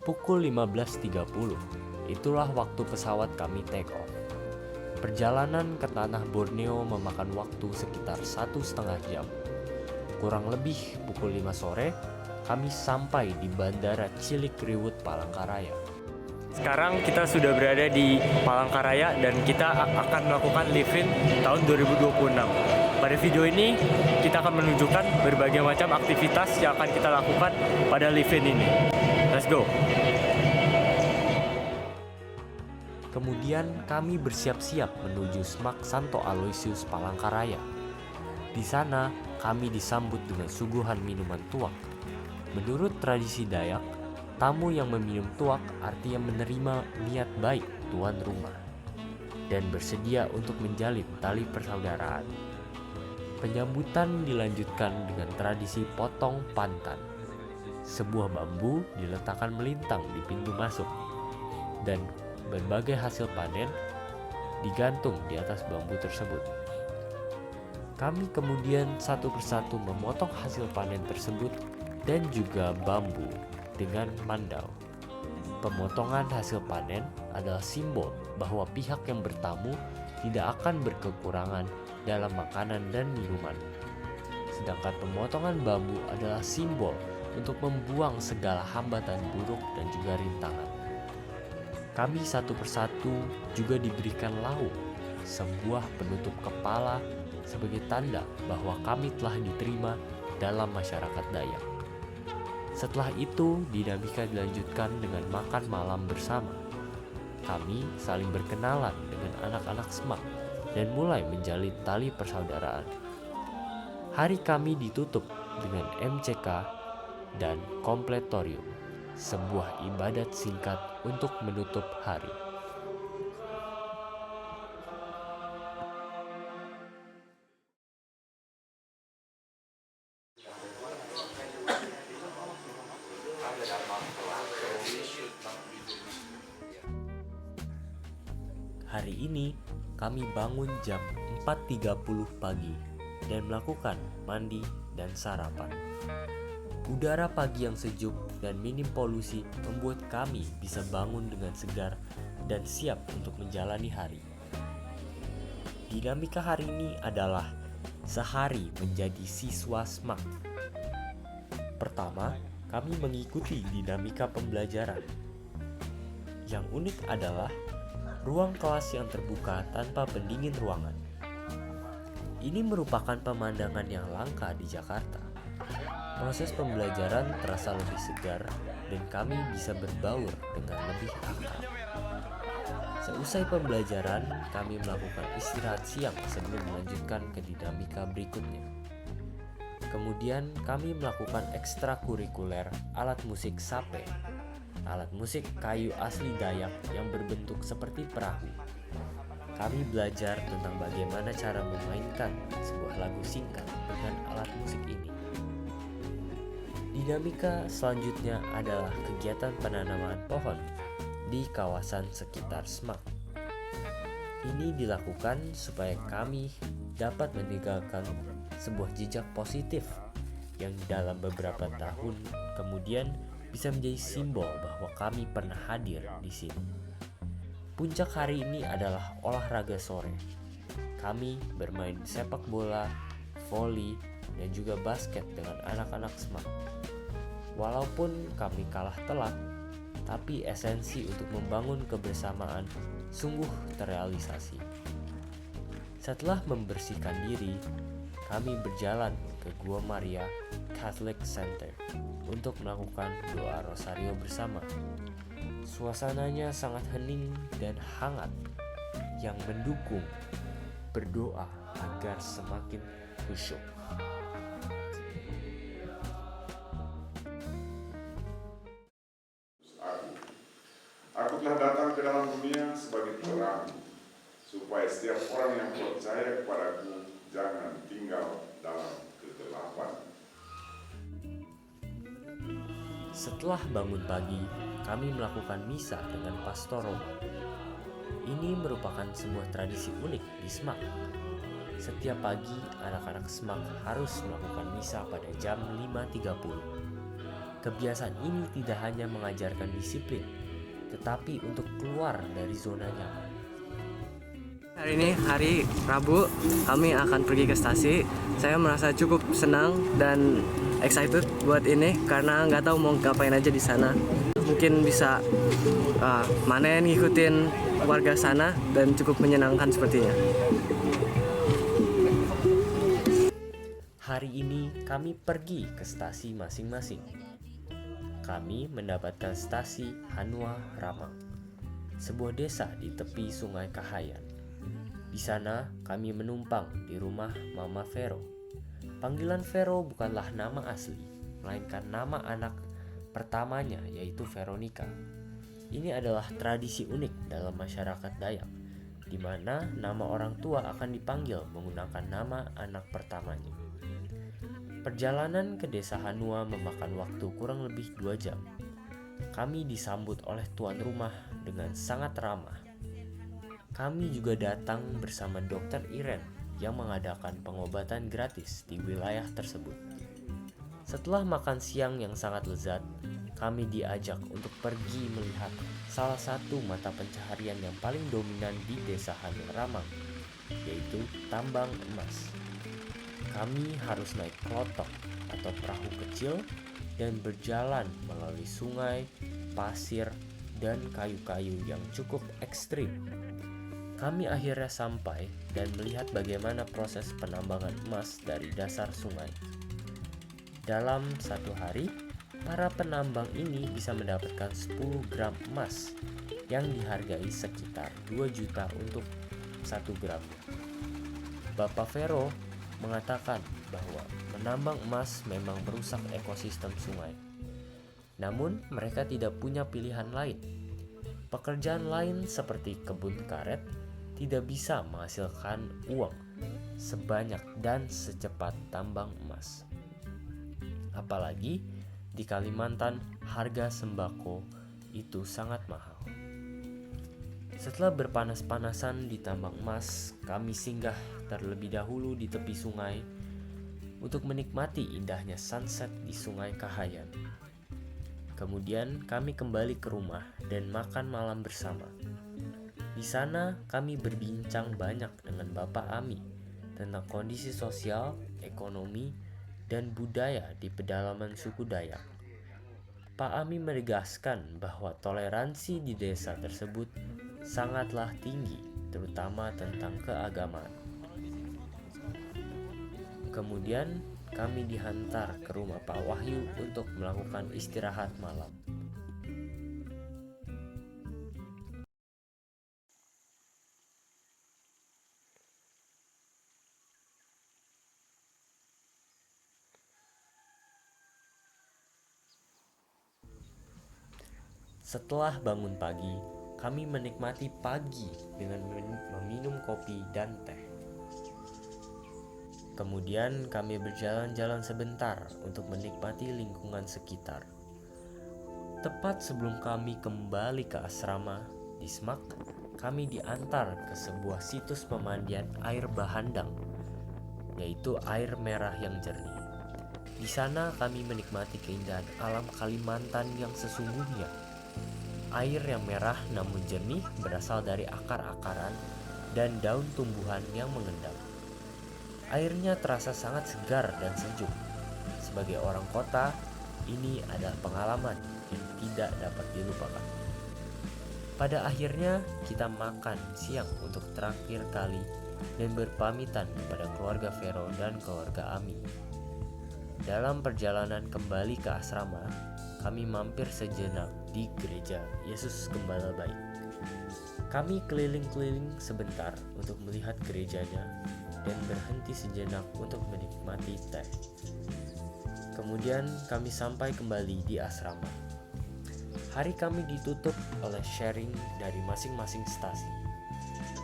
Pukul 15.30, itulah waktu pesawat kami take off. Perjalanan ke tanah Borneo memakan waktu sekitar 1,5 jam. Kurang lebih pukul 5 sore, kami sampai di Bandara Cilik Riwut Palangkaraya. Sekarang kita sudah berada di Palangkaraya dan kita akan melakukan live-in tahun 2026. Pada video ini, kita akan menunjukkan berbagai macam aktivitas yang akan kita lakukan pada live-in ini. Let's go! Kemudian kami bersiap-siap menuju SMAK Santo Aloysius Palangkaraya. Di sana, kami disambut dengan suguhan minuman tuak. Menurut tradisi Dayak, tamu yang meminum tuak artinya menerima niat baik tuan rumah dan bersedia untuk menjalin tali persaudaraan. Penyambutan dilanjutkan dengan tradisi potong pantan. Sebuah bambu diletakkan melintang di pintu masuk dan berbagai hasil panen digantung di atas bambu tersebut. Kami kemudian satu persatu memotong hasil panen tersebut dan juga bambu dengan mandau. Pemotongan hasil panen adalah simbol bahwa pihak yang bertamu tidak akan berkekurangan dalam makanan dan minuman. Sedangkan pemotongan bambu adalah simbol untuk membuang segala hambatan buruk dan juga rintangan. Kami satu persatu juga diberikan lauk, sebuah penutup kepala sebagai tanda bahwa kami telah diterima dalam masyarakat Dayak. Setelah itu, dinamika dilanjutkan dengan makan malam bersama. Kami saling berkenalan dengan anak-anak SMAK dan mulai menjalin tali persaudaraan. Hari kami ditutup dengan MCK dan kompletorium, sebuah ibadat singkat untuk menutup hari. Hari ini kami bangun jam 4.30 pagi dan melakukan mandi dan sarapan. Udara pagi yang sejuk dan minim polusi membuat kami bisa bangun dengan segar dan siap untuk menjalani hari. Dinamika hari ini adalah sehari menjadi siswa SMAK. Pertama, kami mengikuti dinamika pembelajaran. Yang unik adalah ruang kelas yang terbuka tanpa pendingin ruangan. Ini merupakan pemandangan yang langka di Jakarta. Proses pembelajaran terasa lebih segar dan kami bisa berbaur dengan lebih akrab. Seusai pembelajaran, kami melakukan istirahat siang sebelum melanjutkan ke dinamika berikutnya. Kemudian kami melakukan ekstrakurikuler alat musik sape, alat musik kayu asli Dayak yang berbentuk seperti perahu. Kami belajar tentang bagaimana cara memainkan sebuah lagu singkat dengan alat musik ini. Dinamika selanjutnya adalah kegiatan penanaman pohon di kawasan sekitar SMAK. Ini dilakukan supaya kami dapat meninggalkan sebuah jejak positif yang dalam beberapa tahun kemudian bisa menjadi simbol bahwa kami pernah hadir di sini. Puncak hari ini adalah olahraga sore. Kami bermain sepak bola, voli, dan juga basket dengan anak-anak SMAK. Walaupun kami kalah telak, tapi esensi untuk membangun kebersamaan sungguh terrealisasi. Setelah membersihkan diri, kami berjalan ke Gua Maria Catholic Center untuk melakukan doa rosario bersama. Suasananya sangat hening dan hangat yang mendukung berdoa agar semakin khusyuk. Aku telah datang ke dalam dunia sebagai terang, supaya setiap orang yang percaya kepadaku jangan tinggal dalam kegelapan. Setelah bangun pagi, kami melakukan misa dengan pastor Roma. Ini merupakan sebuah tradisi unik di SMAK. Setiap pagi, anak-anak SMAK harus melakukan misa pada jam 5.30. Kebiasaan ini tidak hanya mengajarkan disiplin, tetapi untuk keluar dari zona nyaman. Hari ini hari Rabu, kami akan pergi ke stasi. Saya merasa cukup senang dan excited buat ini karena nggak tahu mau ngapain aja di sana. Mungkin bisa manen, ngikutin warga sana dan cukup menyenangkan sepertinya. Hari ini kami pergi ke stasi masing-masing. Kami mendapatkan stasi Hanua Ramang, sebuah desa di tepi Sungai Kahayan. Di sana kami menumpang di rumah Mama Vero. Panggilan Vero bukanlah nama asli, melainkan nama anak pertamanya, yaitu Veronica. Ini adalah tradisi unik dalam masyarakat Dayak, di mana nama orang tua akan dipanggil menggunakan nama anak pertamanya. Perjalanan ke desa Hanua memakan waktu kurang lebih 2 jam. Kami disambut oleh tuan rumah dengan sangat ramah. Kami juga datang bersama Dokter Iren yang mengadakan pengobatan gratis di wilayah tersebut. Setelah makan siang yang sangat lezat, kami diajak untuk pergi melihat salah satu mata pencaharian yang paling dominan di desa Hanua Ramang, yaitu tambang emas. Kami harus naik klotok atau perahu kecil dan berjalan melalui sungai, pasir, dan kayu-kayu yang cukup ekstrim. Kami akhirnya sampai dan melihat bagaimana proses penambangan emas dari dasar sungai. Dalam satu hari, para penambang ini bisa mendapatkan 10 gram emas yang dihargai sekitar 2 juta untuk 1 gramnya. Bapak Vero mengatakan bahwa menambang emas memang merusak ekosistem sungai. Namun, mereka tidak punya pilihan lain. Pekerjaan lain seperti kebun karet tidak bisa menghasilkan uang sebanyak dan secepat tambang emas. Apalagi di Kalimantan, harga sembako itu sangat mahal. Setelah berpanas-panasan di tambang emas, kami singgah terlebih dahulu di tepi sungai untuk menikmati indahnya sunset di Sungai Kahayan. Kemudian kami kembali ke rumah dan makan malam bersama. Di sana kami berbincang banyak dengan Bapak Ami tentang kondisi sosial, ekonomi, dan budaya di pedalaman suku Dayak. Pak Ami menegaskan bahwa toleransi di desa tersebut sangatlah tinggi, terutama tentang keagamaan. Kemudian kami dihantar ke rumah Pak Wahyu untuk melakukan istirahat malam. Setelah bangun pagi, kami menikmati pagi dengan meminum kopi dan teh. Kemudian kami berjalan-jalan sebentar untuk menikmati lingkungan sekitar. Tepat sebelum kami kembali ke asrama di Semak, kami diantar ke sebuah situs pemandian air Bahandang, yaitu air merah yang jernih. Di sana kami menikmati keindahan alam Kalimantan yang sesungguhnya. Air yang merah namun jernih berasal dari akar-akaran dan daun tumbuhan yang mengendap. Airnya terasa sangat segar dan sejuk. Sebagai orang kota, ini adalah pengalaman yang tidak dapat dilupakan. Pada akhirnya, kita makan siang untuk terakhir kali dan berpamitan kepada keluarga Vero dan keluarga Ami. Dalam perjalanan kembali ke asrama, kami mampir sejenak di gereja Yesus Gembala Baik. Kami keliling-keliling sebentar untuk melihat gerejanya dan berhenti sejenak untuk menikmati teh. Kemudian kami sampai kembali di asrama. Hari kami ditutup oleh sharing dari masing-masing stasi.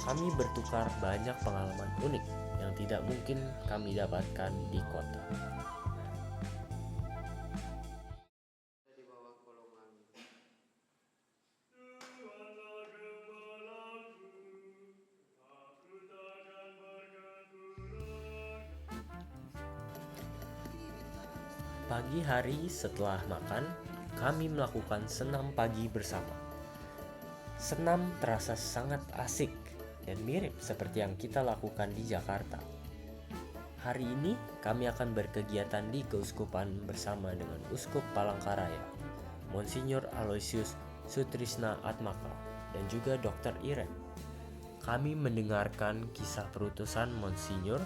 Kami bertukar banyak pengalaman unik yang tidak mungkin kami dapatkan di kota. Pagi hari setelah makan, kami melakukan senam pagi bersama. Senam terasa sangat asik dan mirip seperti yang kita lakukan di Jakarta. Hari ini kami akan berkegiatan di keuskupan bersama dengan Uskup Palangkaraya, Monsinyur Aloysius Sutrisna Atmaka, dan juga Dr. Iren. Kami mendengarkan kisah perutusan Monsinyur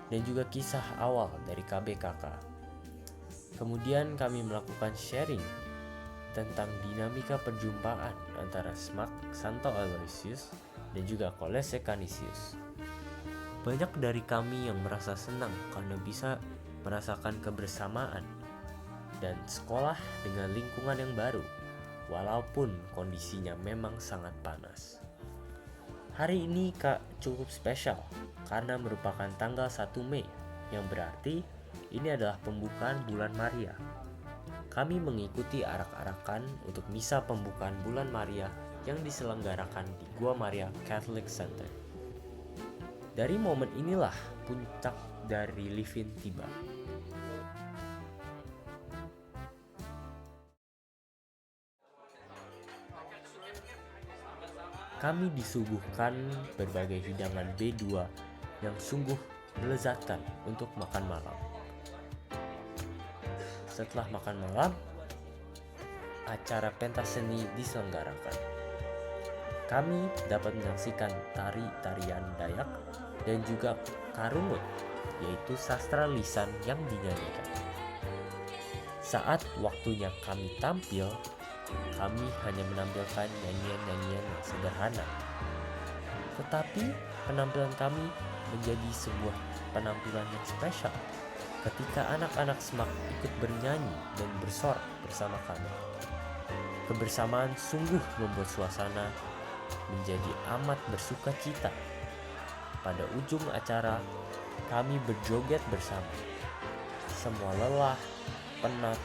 dan juga kisah awal dari KBKK. Kemudian kami melakukan sharing tentang dinamika perjumpaan antara SMAK Santo Aloysius dan juga Kolese Canisius. Banyak dari kami yang merasa senang karena bisa merasakan kebersamaan dan sekolah dengan lingkungan yang baru, walaupun kondisinya memang sangat panas. Hari ini cukup spesial karena merupakan tanggal 1 Mei, yang berarti ini adalah pembukaan bulan Maria. Kami mengikuti arak-arakan untuk misa pembukaan bulan Maria yang diselenggarakan di Gua Maria Catholic Center. Dari momen inilah puncak dari Livin tiba. Kami disuguhkan berbagai hidangan B2 yang sungguh melezatkan untuk makan malam. Setelah makan malam, acara pentas seni diselenggarakan. Kami dapat menyaksikan tari-tarian Dayak dan juga karungut, yaitu sastra lisan yang dinyanyikan. Saat waktunya kami tampil, kami hanya menampilkan nyanyian-nyanyian yang sederhana. Tetapi penampilan kami menjadi sebuah penampilan yang spesial ketika anak-anak SMAK ikut bernyanyi dan bersorak bersama kami. Kebersamaan sungguh membuat suasana menjadi amat bersuka cita. Pada ujung acara, kami berjoget bersama. Semua lelah, penat,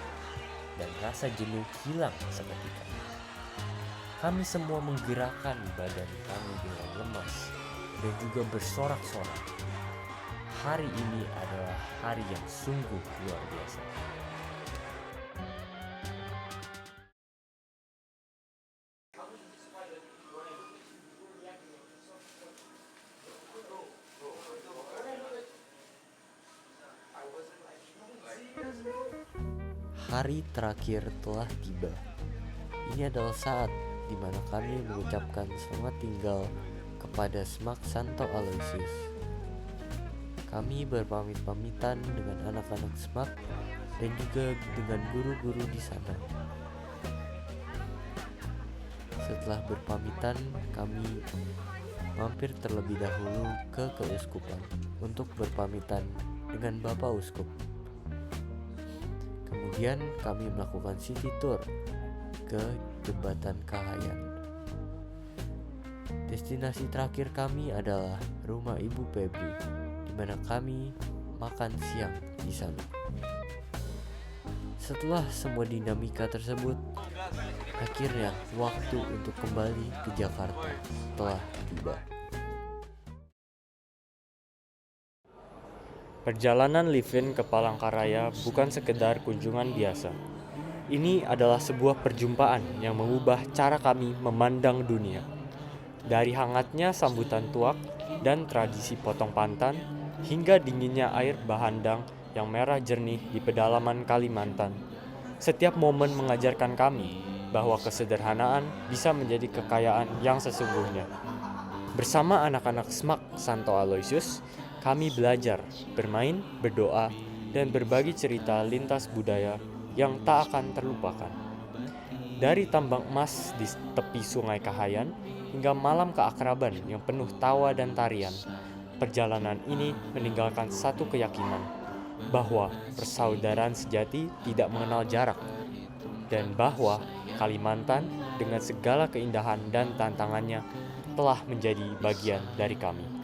dan rasa jenuh hilang seketika. Kami semua menggerakkan badan kami dengan lemas dan juga bersorak-sorak. Hari ini adalah hari yang sungguh luar biasa. Hari terakhir telah tiba. Ini adalah saat di mana kami mengucapkan selamat tinggal kepada SMAK Santo Aloysius. Kami berpamit-pamitan dengan anak-anak SMAK dan juga dengan guru-guru di sana. Setelah berpamitan, kami mampir terlebih dahulu ke keuskupan untuk berpamitan dengan Bapak Uskup. Kemudian kami melakukan city tour ke Jembatan Kahayan. Destinasi terakhir kami adalah rumah Ibu Febri, di mana kami makan siang di sana. Setelah semua dinamika tersebut, akhirnya waktu untuk kembali ke Jakarta telah tiba. Perjalanan Livin ke Palangkaraya bukan sekedar kunjungan biasa. Ini adalah sebuah perjumpaan yang mengubah cara kami memandang dunia. Dari hangatnya sambutan tuak dan tradisi potong pantan, hingga dinginnya air Bahandang yang merah jernih di pedalaman Kalimantan. Setiap momen mengajarkan kami bahwa kesederhanaan bisa menjadi kekayaan yang sesungguhnya. Bersama anak-anak SMAK Santo Aloysius, kami belajar, bermain, berdoa, dan berbagi cerita lintas budaya yang tak akan terlupakan. Dari tambang emas di tepi Sungai Kahayan hingga malam keakraban yang penuh tawa dan tarian, perjalanan ini meninggalkan satu keyakinan, bahwa persaudaraan sejati tidak mengenal jarak, dan bahwa Kalimantan dengan segala keindahan dan tantangannya telah menjadi bagian dari kami.